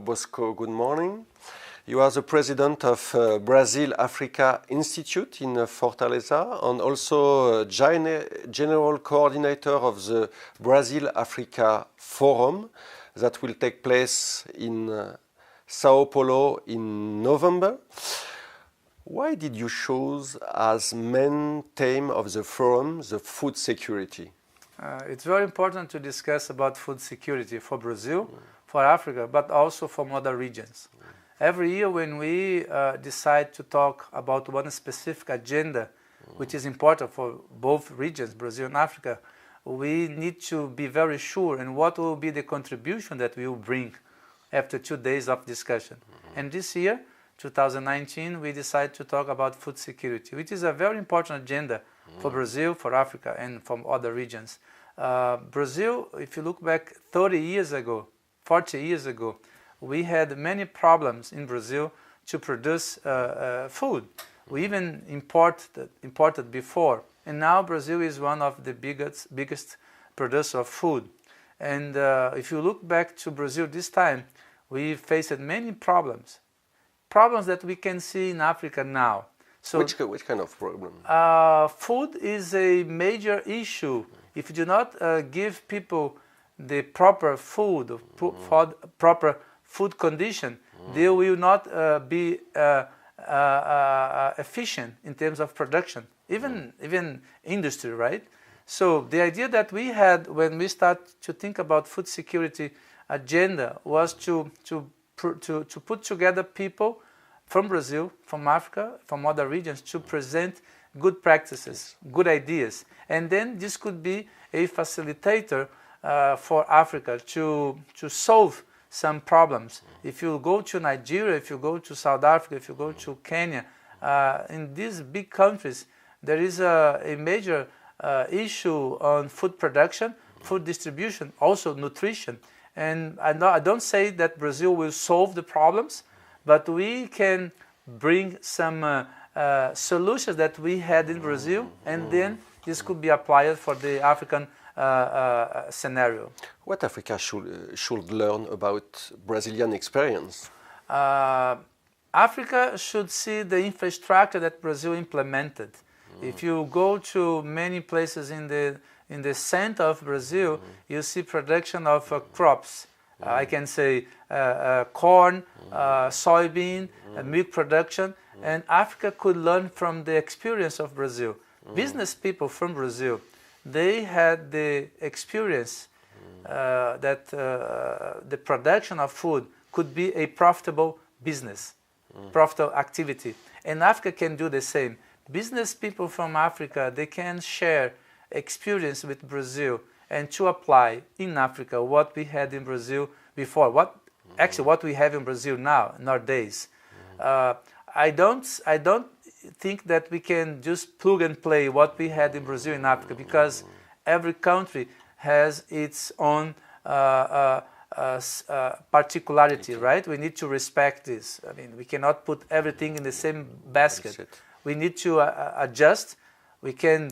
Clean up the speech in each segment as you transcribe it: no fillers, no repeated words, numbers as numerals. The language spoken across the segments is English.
Bosco, good morning. You are the president of Brésil-Afrique Institute in Fortaleza and also general coordinator of the Brésil-Afrique Forum that will take place in São Paulo in November. Why did you choose as main theme of the forum the food security? It's very important to discuss about food security for Brazil, for Africa, but also for other regions. Every year when we decide to talk about one specific agenda, which is important for both regions, Brazil and Africa, we need to be very sure in what will be the contribution that we will bring after 2 days of discussion. And this year, 2019, we decided to talk about food security, which is a very important agenda for Brazil, for Africa, and from other regions. Brazil, if you look back 30 years ago, 40 years ago, we had many problems in Brazil to produce food. We even imported before, and now Brazil is one of the biggest producer of food. And if you look back to Brazil this time, we faced many problems that we can see in Africa now. So, which kind of problem? Food is a major issue. If you do not give people the proper food, proper food condition, they will not be efficient in terms of production, even industry, right? So the idea that we had when we start to think about food security agenda was to put together people from Brazil, from Africa, from other regions to present good practices, good ideas. And then this could be a facilitator for Africa to solve some problems. If you go to Nigeria, if you go to South Africa, if you go to Kenya, in these big countries, there is a major issue on food production, food distribution, also nutrition. And I don't say that Brazil will solve the problems, but we can bring some solutions that we had in Brazil, and then this could be applied for the African scenario. What Africa should learn about Brazilian experience? Africa should see the infrastructure that Brazil implemented. If you go to many places in the center of Brazil, you see production of crops. I can say corn, soybean, milk production, and Africa could learn from the experience of Brazil. Business people from Brazil, they had the experience that the production of food could be a profitable business, profitable activity. And Africa can do the same. Business people from Africa, they can share experience with Brazil and to apply in Africa what we had in Brazil before, what we have in Brazil now, nowadays. I don't think that we can just plug and play what we had in Brazil in Africa, because every country has its own particularity, right? We need to respect this. I mean, we cannot put everything in the same basket. We need to adjust. We can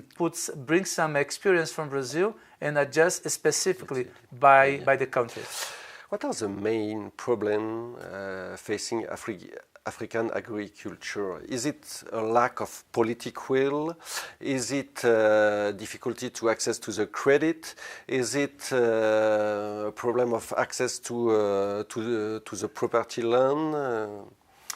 bring some experience from Brazil and adjust specifically by the country. What are the main problems facing African agriculture? Is it a lack of political will? Is it difficulty to access to the credit? Is it a problem of access to the property land?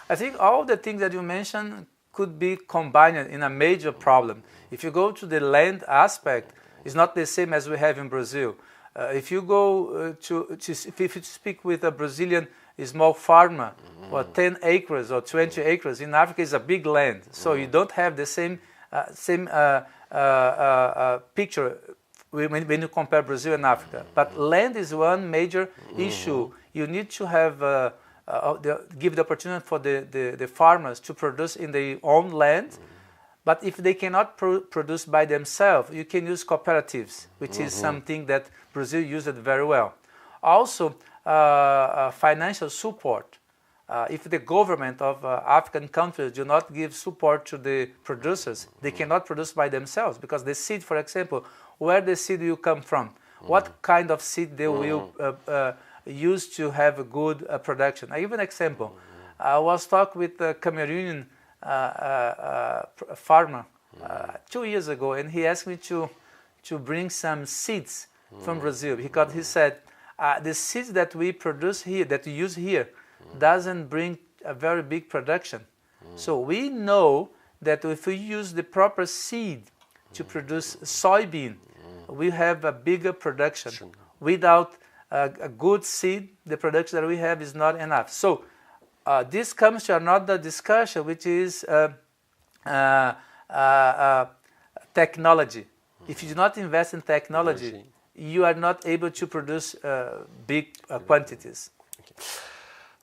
I think all the things that you mentioned could be combined in a major problem. If you go to the land aspect, it's not the same as we have in Brazil. If you go if you speak with a Brazilian small farmer, or 10 acres or 20 acres, in Africa is a big land. So you don't have the same picture when you compare Brazil and Africa. But land is one major issue. You need to have give the opportunity for the farmers to produce in their own land. But if they cannot produce by themselves, you can use cooperatives, which is something that Brazil used very well. Also, financial support. If the government of African countries do not give support to the producers, they cannot produce by themselves, because the seed, for example, where the seed will come from, what kind of seed they will used to have a good production. I give an example. I was talking with a Cameroonian farmer 2 years ago, and he asked me to bring some seeds from Brazil, because he said the seeds that we produce here, that we use here, doesn't bring a very big production. So we know that if we use the proper seed to produce soybean, we have a bigger production. Without a good seed, the production that we have is not enough. So this comes to another discussion, which is technology. If you do not invest in technology, you are not able to produce big quantities. Okay.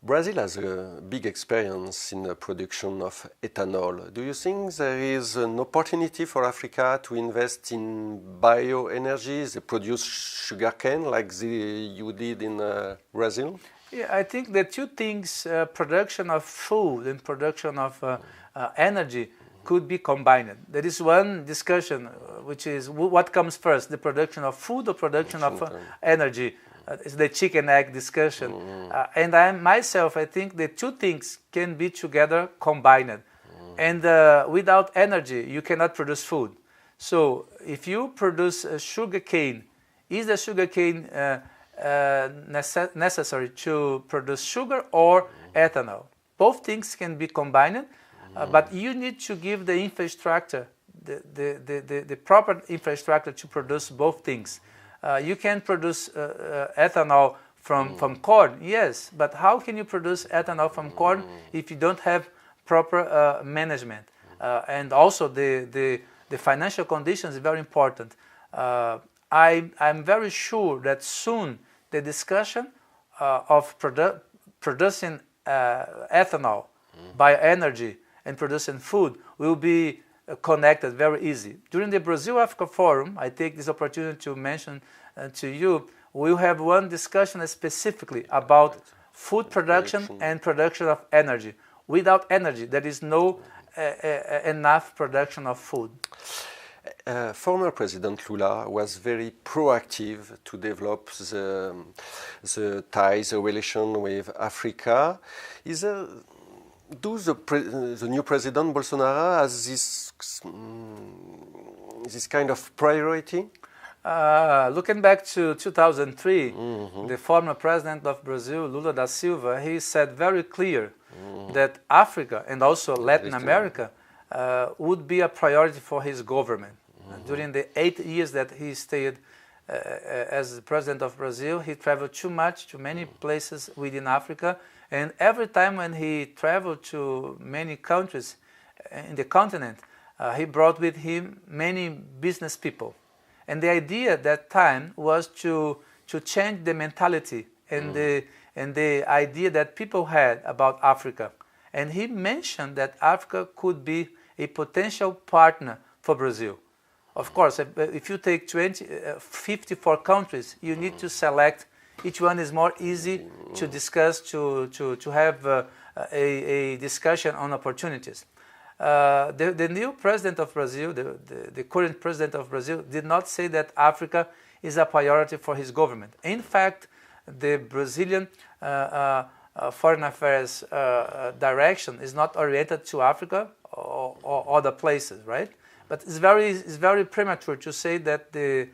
Brazil has a big experience in the production of ethanol. Do you think there is an opportunity for Africa to invest in bioenergy? They produce sugarcane like you did in Brazil? Yeah, I think the two things, production of food and production of energy, could be combined. There is one discussion, which is what comes first, the production of food or production of energy? It's the chicken egg discussion. And I think the two things can be together combined. And without energy, you cannot produce food. So if you produce sugar cane, is the sugar cane necessary to produce sugar or ethanol? Both things can be combined, but you need to give the infrastructure, the proper infrastructure to produce both things. You can produce ethanol from corn, yes, but how can you produce ethanol from corn if you don't have proper management? And also the financial conditions is very important. I'm very sure that soon the discussion of producing ethanol, bioenergy, and producing food will be connected very easy. During the Brazil-Africa Forum, I take this opportunity to mention to you, we'll have one discussion specifically about food production and production of energy. Without energy, there is no enough production of food. Former President Lula was very proactive to develop the ties, the relation with Africa. Does the new President Bolsonaro has this kind of priority? Looking back to 2003, the former President of Brazil, Lula da Silva, he said very clear that Africa and also Latin America would be a priority for his government. During the 8 years that he stayed as the President of Brazil, he traveled too much to many places within Africa. And every time when he traveled to many countries in the continent, he brought with him many business people. And the idea at that time was to change the mentality and the idea that people had about Africa. And he mentioned that Africa could be a potential partner for Brazil. Of course, if you take 54 countries, you need to select. Each one is more easy to discuss, to have a discussion on opportunities. The new president of Brazil, the current president of Brazil, did not say that Africa is a priority for his government. In fact, the Brazilian foreign affairs direction is not oriented to Africa or other places, right? But it's very premature to say that the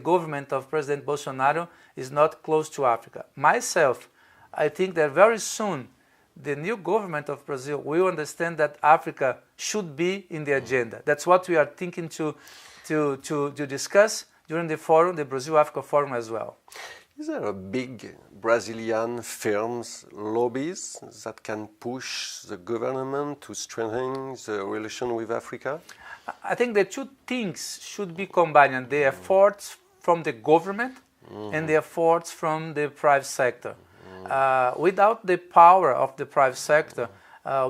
government of President Bolsonaro is not close to Africa. Myself, I think that very soon the new government of Brazil will understand that Africa should be in the agenda. That's what we are thinking to discuss during the forum, the Brazil-Africa Forum as well. Is there a big Brazilian firms lobbies that can push the government to strengthen the relation with Africa? I think the two things should be combined, the efforts from the government and the efforts from the private sector. Without the power of the private sector,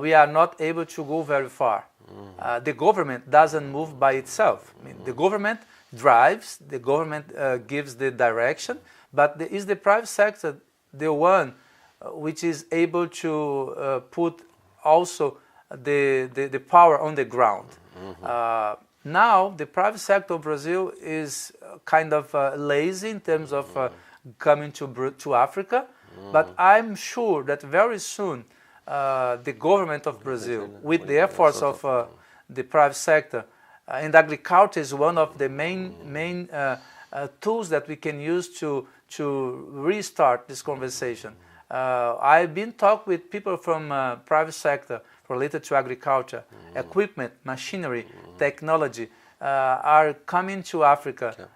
we are not able to go very far. The government doesn't move by itself. I mean, the government drives, the government gives the direction, but is the private sector the one which is able to put also the power on the ground? Now, the private sector of Brazil is kind of lazy in terms of coming to Africa. But I'm sure that very soon the government of Brazil, with the efforts of the private sector, and agriculture is one of the main tools that we can use to restart this conversation. I've been talking with people from private sector related to agriculture, equipment, machinery, technology are coming to Africa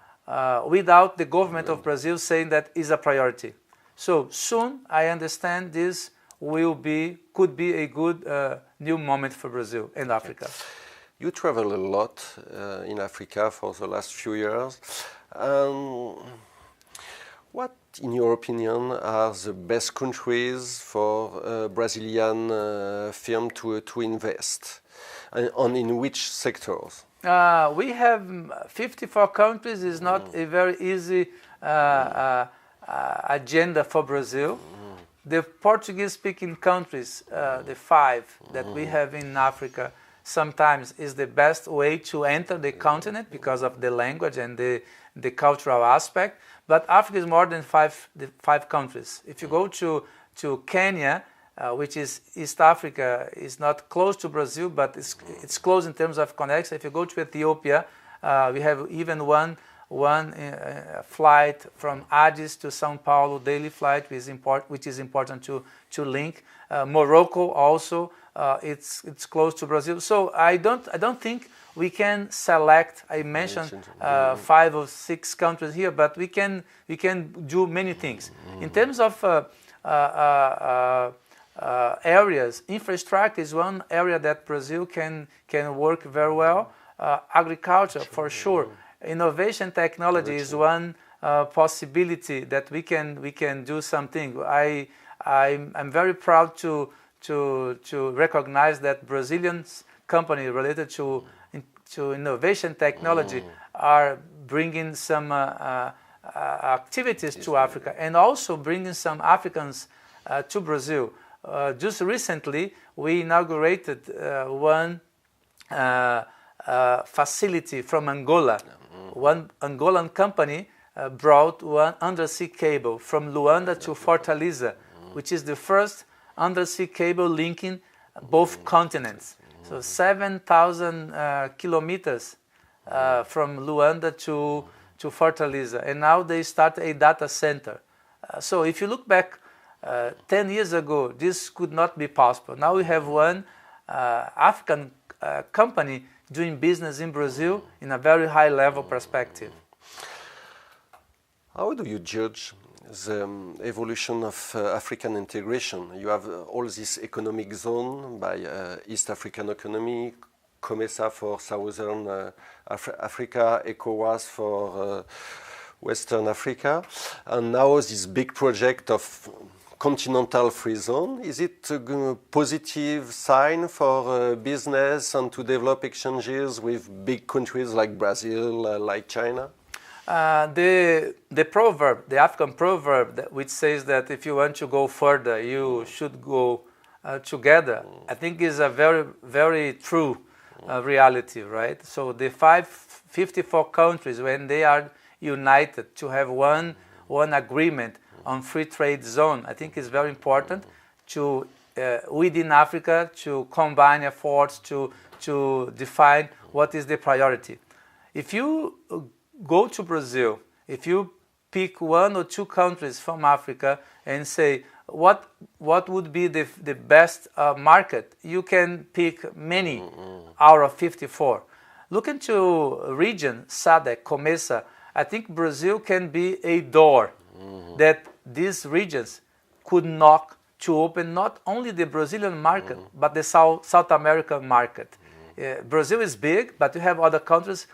without the government of Brazil saying that is a priority. So soon, I understand this could be a good new moment for Brazil and Africa. You travel a lot in Africa for the last few years. What, in your opinion, are the best countries for Brazilian firm to invest, and in which sectors? We have 54 countries. Is not a very easy agenda for Brazil. The Portuguese-speaking countries, the 5 that we have in Africa, sometimes is the best way to enter the continent because of the language and the cultural aspect. But Africa is more than 5 countries. If you go to Kenya, which is East Africa, is not close to Brazil, but it's close in terms of connection. If you go to Ethiopia, we have even one flight from Addis to São Paulo, daily flight, which is important to link. Morocco also, it's close to Brazil. So I don't think we can select. I mentioned 5 or 6 countries here, but we can do many things in terms of areas. Infrastructure is one area that Brazil can work very well. Agriculture, for sure. Innovation technology is one possibility that we can do something. I'm very proud to recognize that Brazilian company related to innovation technology are bringing some activities to Africa and also bringing some Africans to Brazil. Just recently, we inaugurated one facility from Angola. One Angolan company brought one undersea cable from Luanda to Fortaleza, which is the first undersea cable linking both continents. So 7,000 kilometers from Luanda to Fortaleza. And now they start a data center. So if you look back 10 years ago, this could not be possible. Now we have one African company doing business in Brazil in a very high level perspective. How do you judge the evolution of African integration? You have all this economic zone by East African economy, COMESA for Southern Africa, ECOWAS for Western Africa, and now this big project of continental free zone. Is it a positive sign for business and to develop exchanges with big countries like Brazil, like China? The proverb, the African proverb, which says that if you want to go further, you should go together, I think is a very, very true reality, right? So the 54 countries, when they are united to have one agreement on free trade zone, I think it's very important to within Africa to combine efforts to define what is the priority. If you go to Brazil, if you pick 1 or 2 countries from Africa and say what would be the best market, you can pick many out of 54. Look into region SADC, COMESA. I think Brazil can be a door that these regions could knock to open not only the Brazilian market, but the South American market. Brazil is big, but you have other countries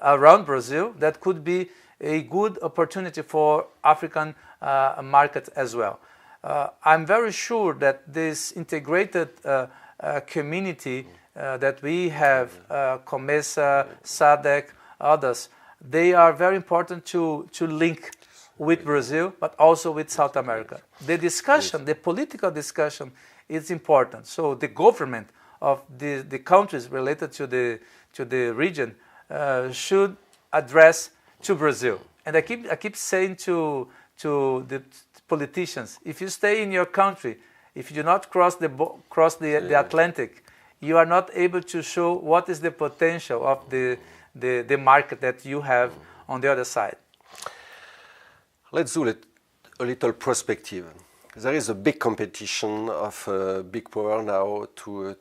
around Brazil that could be a good opportunity for African markets as well. I'm very sure that this integrated community that we have, COMESA, SADC, others, they are very important to link with Brazil, but also with South America. The discussion, the political discussion is important. So the government of the countries related to the region should address to Brazil. And I keep saying to to the politicians. If you stay in your country, if you do not cross the Atlantic, you are not able to show what is the potential of the market that you have on the other side. Let's do a little perspective. There is a big competition of big power now to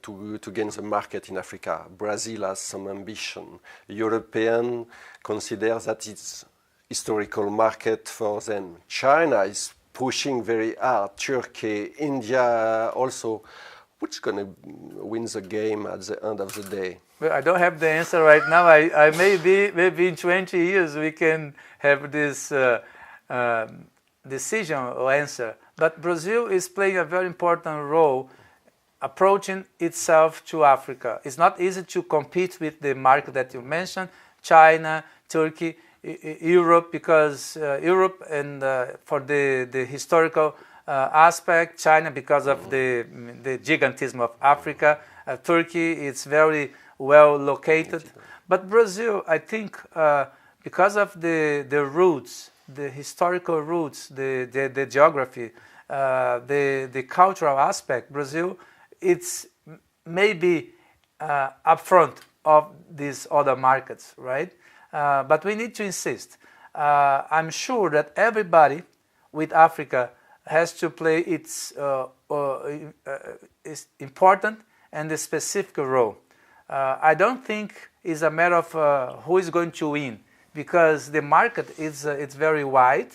gain the market in Africa. Brazil has some ambition. European considers that it's historical market for them. China is pushing very hard. Turkey, India also. Which is going to win the game at the end of the day? Well, I don't have the answer right now. I maybe in 20 years we can have this decision or answer. But Brazil is playing a very important role approaching itself to Africa. It's not easy to compete with the market that you mentioned, China, Turkey, Europe, because Europe and for the historical aspect, China because of the gigantism of Africa, Turkey is very well located. But Brazil, I think, because of the roots, the historical roots, the geography, the cultural aspect, Brazil, it's maybe up front of these other markets, right? But we need to insist. I'm sure that everybody with Africa has to play its important and a specific role. I don't think it's a matter of who is going to win, because the market is it's very wide.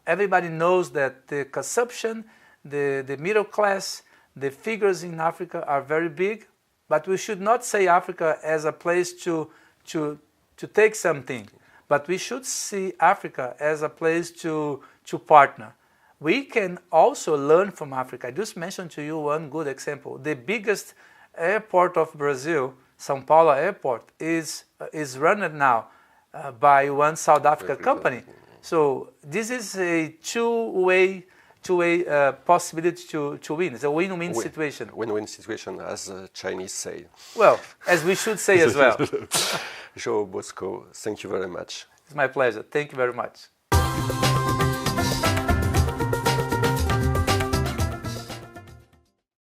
Everybody knows that the consumption, the middle class, the figures in Africa are very big, but we should not say Africa as a place to take something, but we should see Africa as a place to partner. We can also learn from Africa. I just mentioned to you one good example. The biggest airport of Brazil, São Paulo airport, is run now by one South African company. So this is a two-way possibility to win. It's a win-win situation. Win-win situation, as the Chinese say. Well, as we should say as well. João Bosco, thank you very much. It's my pleasure. Thank you very much.